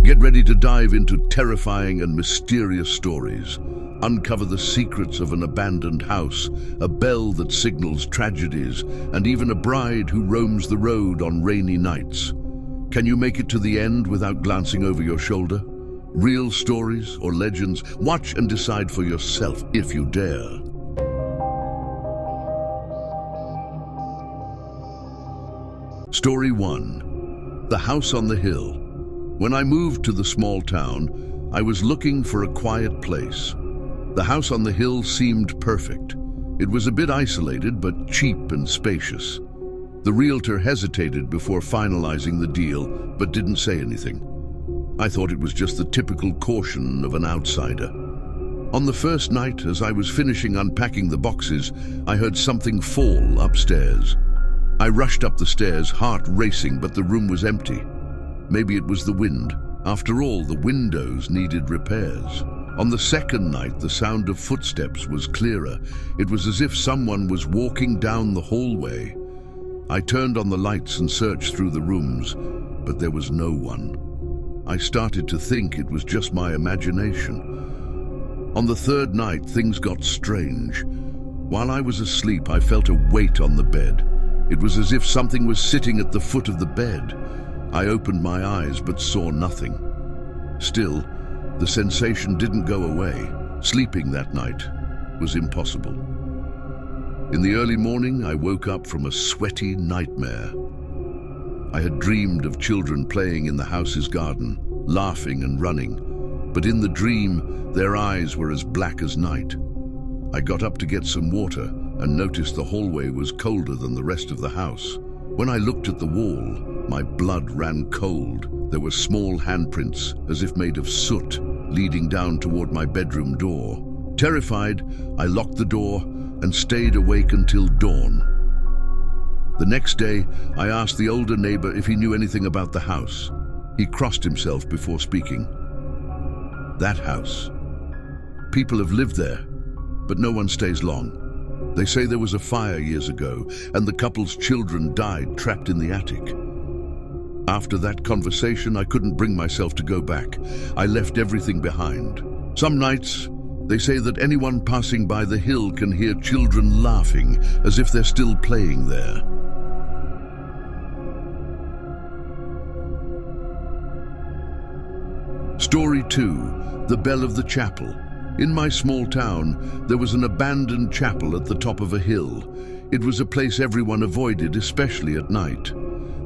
Get ready to dive into terrifying and mysterious stories. Uncover the secrets of an abandoned house, a bell that signals tragedies, and even a bride who roams the road on rainy nights. Can you make it to the end without glancing over your shoulder? Real stories or legends? Watch and decide for yourself if you dare. Story 1. The House on the Hill. When I moved to the small town, I was looking for a quiet place. The house on the hill seemed perfect. It was a bit isolated, but cheap and spacious. The realtor hesitated before finalizing the deal, but didn't say anything. I thought it was just the typical caution of an outsider. On the first night, as I was finishing unpacking the boxes, I heard something fall upstairs. I rushed up the stairs, heart racing, but the room was empty. Maybe it was the wind. After all, the windows needed repairs. On the second night, the sound of footsteps was clearer. It was as if someone was walking down the hallway. I turned on the lights and searched through the rooms, but there was no one. I started to think it was just my imagination. On the third night, things got strange. While I was asleep, I felt a weight on the bed. It was as if something was sitting at the foot of the bed. I opened my eyes but saw nothing. Still, the sensation didn't go away. Sleeping that night was impossible. In the early morning, I woke up from a sweaty nightmare. I had dreamed of children playing in the house's garden, laughing and running, but in the dream, their eyes were as black as night. I got up to get some water and noticed the hallway was colder than the rest of the house. When I looked at the wall, my blood ran cold. There were small handprints, as if made of soot, leading down toward my bedroom door. Terrified, I locked the door and stayed awake until dawn. The next day, I asked the older neighbor if he knew anything about the house. He crossed himself before speaking. That house. People have lived there, but no one stays long. They say there was a fire years ago, and the couple's children died trapped in the attic. After that conversation, I couldn't bring myself to go back. I left everything behind. Some nights, they say that anyone passing by the hill can hear children laughing, as if they're still playing there. Story 2. The Bell of the Chapel. In my small town, there was an abandoned chapel at the top of a hill. It was a place everyone avoided, especially at night.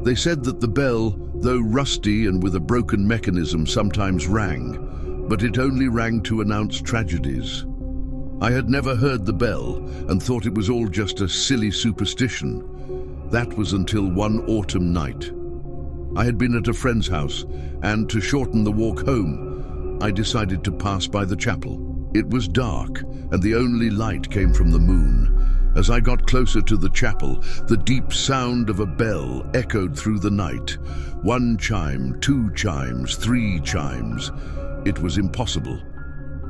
They said that the bell, though rusty and with a broken mechanism, sometimes rang, but it only rang to announce tragedies. I had never heard the bell and thought it was all just a silly superstition. That was until one autumn night. I had been at a friend's house, and to shorten the walk home, I decided to pass by the chapel. It was dark, and the only light came from the moon. As I got closer to the chapel, the deep sound of a bell echoed through the night. 1 chime, 2 chimes, 3 chimes. It was impossible.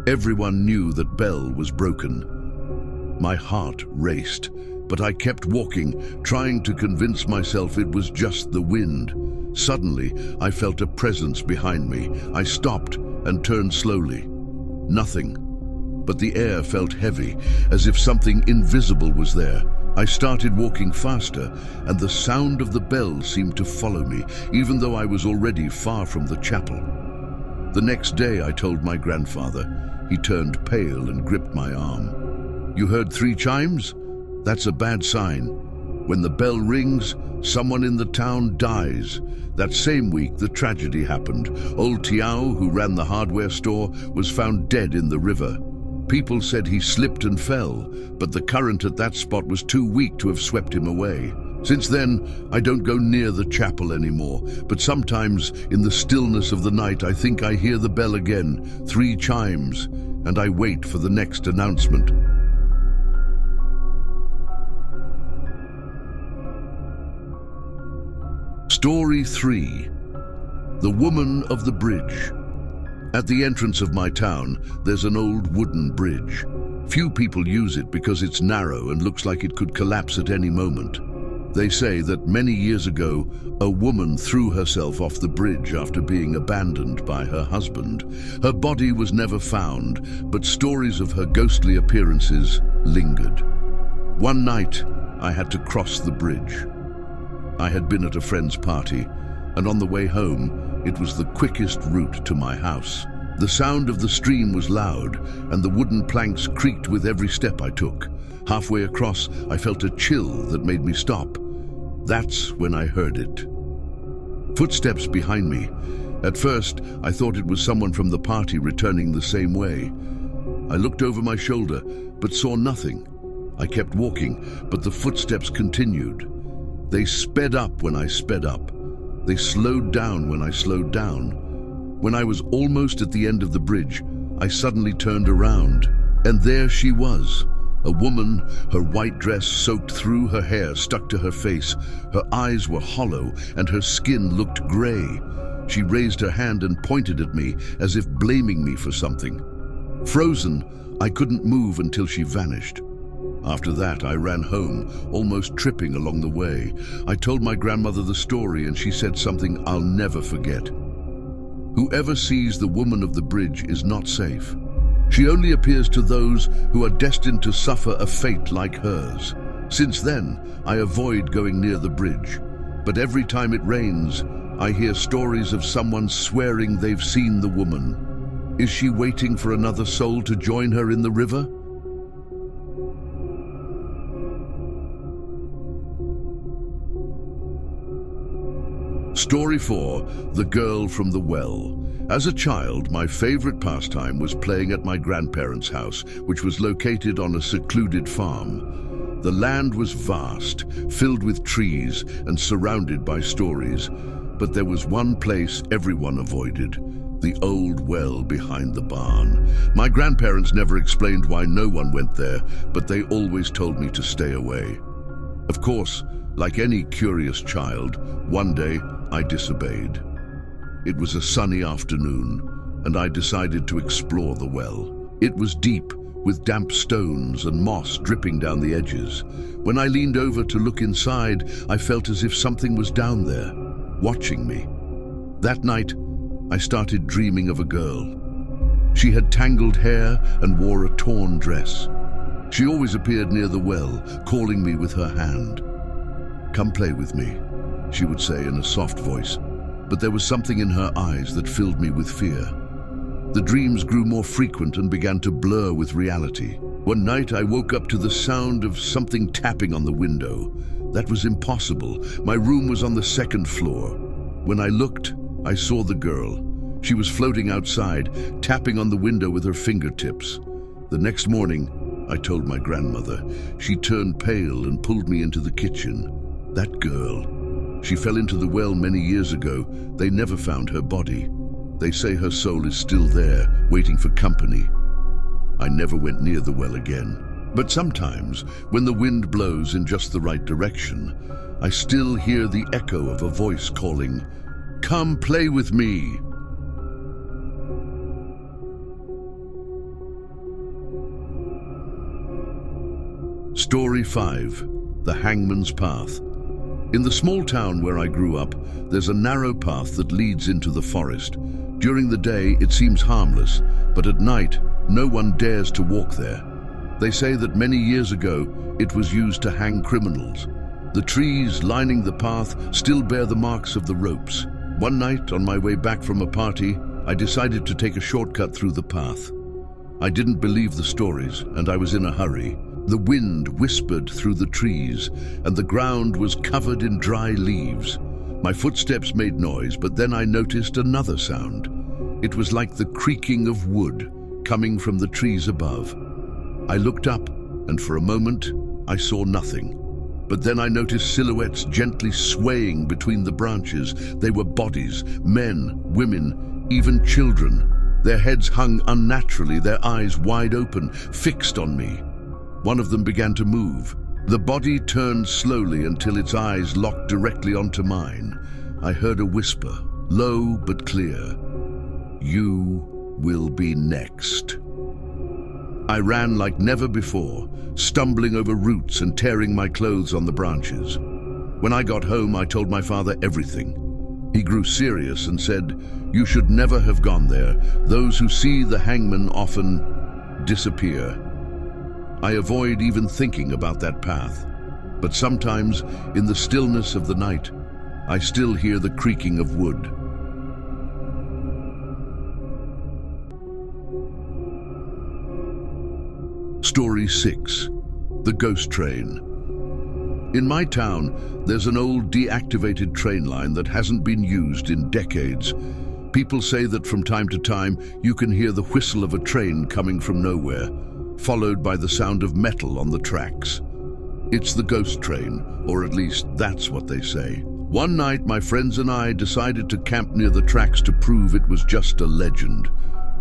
Everyone knew that bell was broken. My heart raced, but I kept walking, trying to convince myself it was just the wind. Suddenly, I felt a presence behind me. I stopped and turned slowly. Nothing. But the air felt heavy, as if something invisible was there. I started walking faster, and the sound of the bell seemed to follow me, even though I was already far from the chapel. The next day, I told my grandfather. He turned pale and gripped my arm. "You heard 3 chimes? That's a bad sign. When the bell rings, someone in the town dies." That same week, the tragedy happened. Old Tiao, who ran the hardware store, was found dead in the river. People said he slipped and fell, but the current at that spot was too weak to have swept him away. Since then, I don't go near the chapel anymore, but sometimes, in the stillness of the night, I think I hear the bell again, 3 chimes, and I wait for the next announcement. Story 3. The Woman of the Bridge. At the entrance of my town, there's an old wooden bridge. Few people use it because it's narrow and looks like it could collapse at any moment. They say that many years ago, a woman threw herself off the bridge after being abandoned by her husband. Her body was never found, but stories of her ghostly appearances lingered. One night, I had to cross the bridge. I had been at a friend's party, and on the way home, it was the quickest route to my house. The sound of the stream was loud, and the wooden planks creaked with every step I took. Halfway across, I felt a chill that made me stop. That's when I heard it. Footsteps behind me. At first, I thought it was someone from the party returning the same way. I looked over my shoulder, but saw nothing. I kept walking, but the footsteps continued. They sped up when I sped up. They slowed down when I slowed down. When I was almost at the end of the bridge, I suddenly turned around, and there she was. A woman, her white dress soaked through, her hair stuck to her face. Her eyes were hollow, and her skin looked gray. She raised her hand and pointed at me, as if blaming me for something. Frozen, I couldn't move until she vanished. After that, I ran home, almost tripping along the way. I told my grandmother the story, and she said something I'll never forget. Whoever sees the woman of the bridge is not safe. She only appears to those who are destined to suffer a fate like hers. Since then, I avoid going near the bridge. But every time it rains, I hear stories of someone swearing they've seen the woman. Is she waiting for another soul to join her in the river? Story 4, The Girl from the Well. As a child, my favorite pastime was playing at my grandparents' house, which was located on a secluded farm. The land was vast, filled with trees and surrounded by stories. But there was one place everyone avoided, the old well behind the barn. My grandparents never explained why no one went there, but they always told me to stay away. Of course, like any curious child, one day I disobeyed. It was a sunny afternoon, and I decided to explore the well. It was deep, with damp stones and moss dripping down the edges. When I leaned over to look inside, I felt as if something was down there, watching me. That night, I started dreaming of a girl. She had tangled hair and wore a torn dress. She always appeared near the well, calling me with her hand. "Come play with me," she would say in a soft voice. But there was something in her eyes that filled me with fear. The dreams grew more frequent and began to blur with reality. One night I woke up to the sound of something tapping on the window. That was impossible. My room was on the second floor. When I looked, I saw the girl. She was floating outside, tapping on the window with her fingertips. The next morning, I told my grandmother. She turned pale and pulled me into the kitchen. That girl. She fell into the well many years ago. They never found her body. They say her soul is still there, waiting for company. I never went near the well again. But sometimes, when the wind blows in just the right direction, I still hear the echo of a voice calling, "Come play with me." Story 5, The Hangman's Path. In the small town where I grew up, there's a narrow path that leads into the forest. During the day, it seems harmless, but at night, no one dares to walk there. They say that many years ago, it was used to hang criminals. The trees lining the path still bear the marks of the ropes. One night, on my way back from a party, I decided to take a shortcut through the path. I didn't believe the stories, and I was in a hurry. The wind whispered through the trees, and the ground was covered in dry leaves. My footsteps made noise, but then I noticed another sound. It was like the creaking of wood coming from the trees above. I looked up, and for a moment, I saw nothing. But then I noticed silhouettes gently swaying between the branches. They were bodies, men, women, even children. Their heads hung unnaturally, their eyes wide open, fixed on me. One of them began to move. The body turned slowly until its eyes locked directly onto mine. I heard a whisper, low but clear. "You will be next." I ran like never before, stumbling over roots and tearing my clothes on the branches. When I got home, I told my father everything. He grew serious and said, "You should never have gone there. Those who see the hangman often disappear." I avoid even thinking about that path. But sometimes, in the stillness of the night, I still hear the creaking of wood. Story 6. The Ghost Train. In my town, there's an old deactivated train line that hasn't been used in decades. People say that from time to time you can hear the whistle of a train coming from nowhere, followed by the sound of metal on the tracks. It's the ghost train, or at least that's what they say. One night, my friends and I decided to camp near the tracks to prove it was just a legend.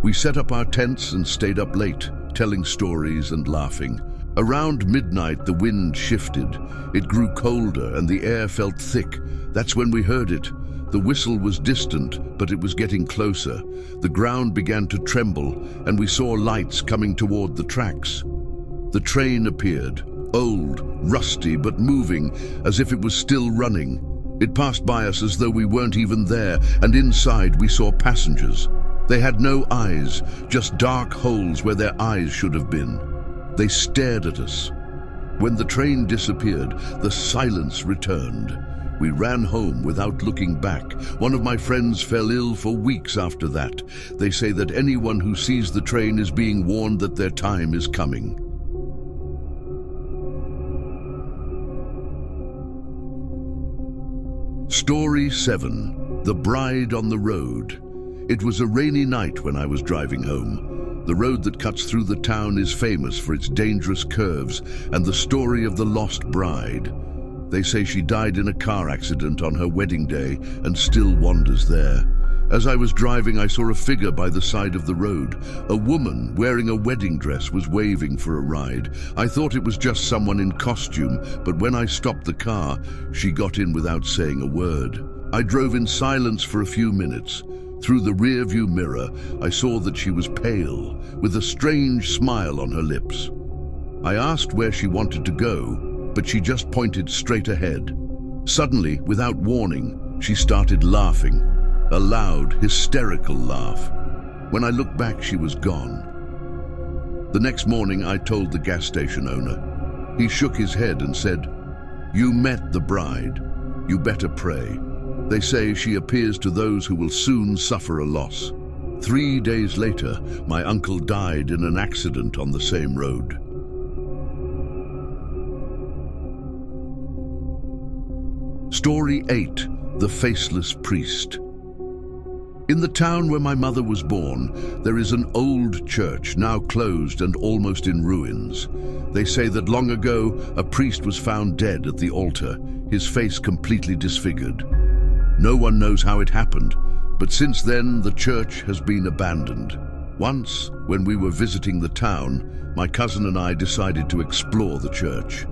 We set up our tents and stayed up late, telling stories and laughing. Around midnight, the wind shifted. It grew colder and the air felt thick. That's when we heard it. The whistle was distant, but it was getting closer. The ground began to tremble, and we saw lights coming toward the tracks. The train appeared, old, rusty, but moving, as if it was still running. It passed by us as though we weren't even there, and inside we saw passengers. They had no eyes, just dark holes where their eyes should have been. They stared at us. When the train disappeared, the silence returned. We ran home without looking back. One of my friends fell ill for weeks after that. They say that anyone who sees the train is being warned that their time is coming. Story 7. The Bride on the Road. It was a rainy night when I was driving home. The road that cuts through the town is famous for its dangerous curves and the story of the lost bride. They say she died in a car accident on her wedding day and still wanders there. As I was driving, I saw a figure by the side of the road. A woman wearing a wedding dress was waving for a ride. I thought it was just someone in costume, but when I stopped the car, she got in without saying a word. I drove in silence for a few minutes. Through the rear-view mirror, I saw that she was pale, with a strange smile on her lips. I asked where she wanted to go, but she just pointed straight ahead. Suddenly, without warning, she started laughing, a loud, hysterical laugh. When I looked back, she was gone. The next morning, I told the gas station owner. He shook his head and said, "You met the bride. You better pray. They say she appears to those who will soon suffer a loss." 3 days later, my uncle died in an accident on the same road. Story 8. The Faceless Priest. In the town where my mother was born, there is an old church, now closed and almost in ruins. They say that long ago, a priest was found dead at the altar, his face completely disfigured. No one knows how it happened, but since then the church has been abandoned. Once, when we were visiting the town, my cousin and I decided to explore the church.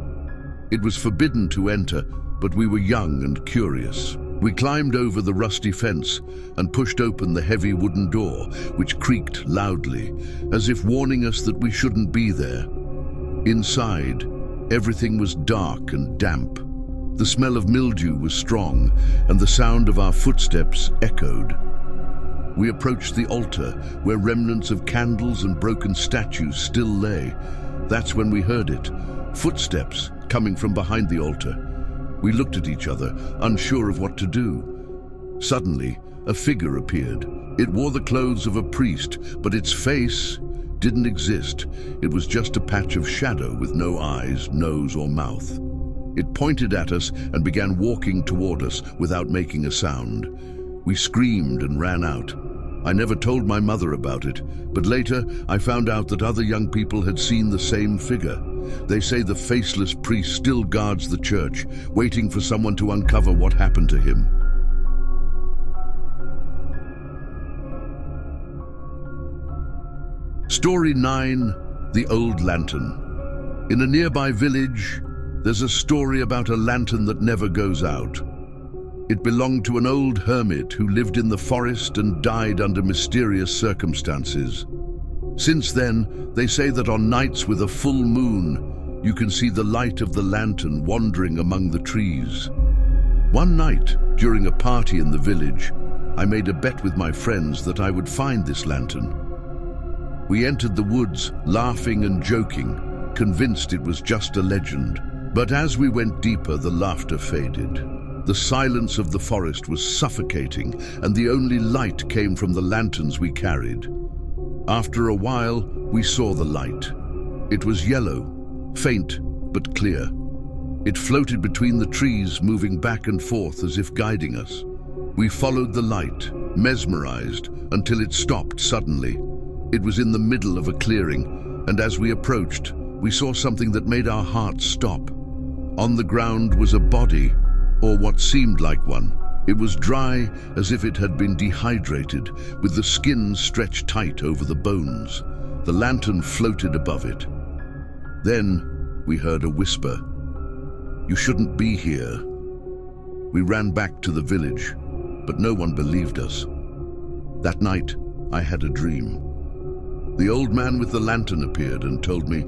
It was forbidden to enter, but we were young and curious. We climbed over the rusty fence and pushed open the heavy wooden door, which creaked loudly, as if warning us that we shouldn't be there. Inside, everything was dark and damp. The smell of mildew was strong, and the sound of our footsteps echoed. We approached the altar, where remnants of candles and broken statues still lay. That's when we heard it, footsteps coming from behind the altar. We looked at each other, unsure of what to do. Suddenly, a figure appeared. It wore the clothes of a priest, but its face didn't exist. It was just a patch of shadow with no eyes, nose, or mouth. It pointed at us and began walking toward us without making a sound. We screamed and ran out. I never told my mother about it, but later I found out that other young people had seen the same figure. They say the faceless priest still guards the church, waiting for someone to uncover what happened to him. Story 9. The Old Lantern. In a nearby village, there's a story about a lantern that never goes out. It belonged to an old hermit who lived in the forest and died under mysterious circumstances. Since then, they say that on nights with a full moon, you can see the light of the lantern wandering among the trees. One night, during a party in the village, I made a bet with my friends that I would find this lantern. We entered the woods, laughing and joking, convinced it was just a legend. But as we went deeper, the laughter faded. The silence of the forest was suffocating, and the only light came from the lanterns we carried. After a while, we saw the light. It was yellow, faint but clear. It floated between the trees, moving back and forth as if guiding us. We followed the light, mesmerized, until it stopped suddenly. It was in the middle of a clearing, and as we approached, we saw something that made our hearts stop. On the ground was a body, or what seemed like one. It was dry, as if it had been dehydrated, with the skin stretched tight over the bones. The lantern floated above it. Then we heard a whisper. "You shouldn't be here." We ran back to the village, but no one believed us. That night, I had a dream. The old man with the lantern appeared and told me,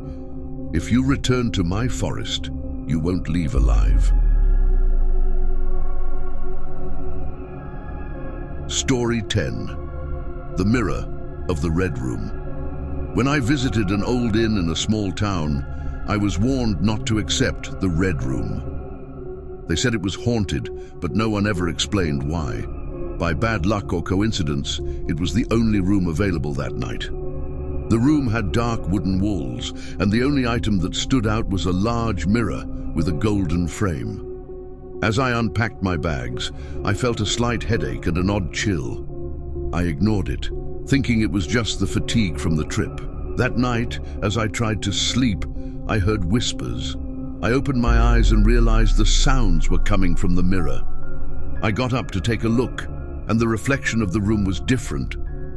"If you return to my forest, you won't leave alive." Story 10. The Mirror of the Red Room. When I visited an old inn in a small town, I was warned not to accept the Red Room. They said it was haunted, but no one ever explained why. By bad luck or coincidence, it was the only room available that night. The room had dark wooden walls, and the only item that stood out was a large mirror with a golden frame. As I unpacked my bags, I felt a slight headache and an odd chill. I ignored it, thinking it was just the fatigue from the trip. That night, as I tried to sleep, I heard whispers. I opened my eyes and realized the sounds were coming from the mirror. I got up to take a look, and the reflection of the room was different.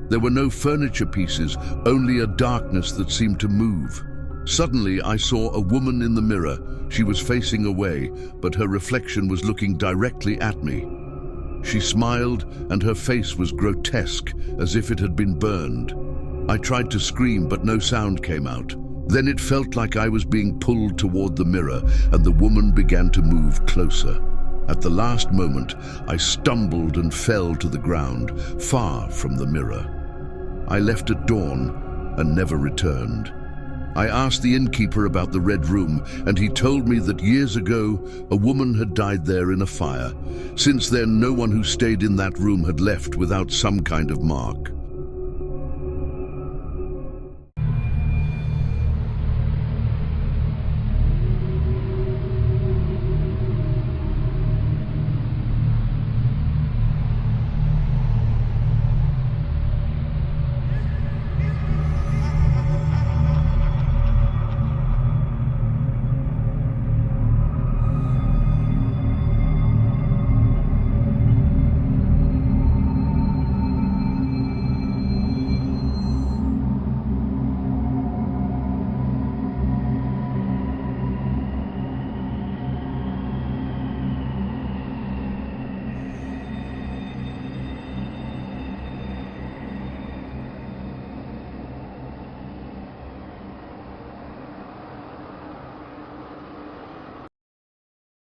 There were no furniture pieces, only a darkness that seemed to move. Suddenly, I saw a woman in the mirror. She was facing away, but her reflection was looking directly at me. She smiled, and her face was grotesque, as if it had been burned. I tried to scream, but no sound came out. Then it felt like I was being pulled toward the mirror, and the woman began to move closer. At the last moment, I stumbled and fell to the ground, far from the mirror. I left at dawn and never returned. I asked the innkeeper about the Red Room, and he told me that years ago, a woman had died there in a fire. Since then, no one who stayed in that room had left without some kind of mark.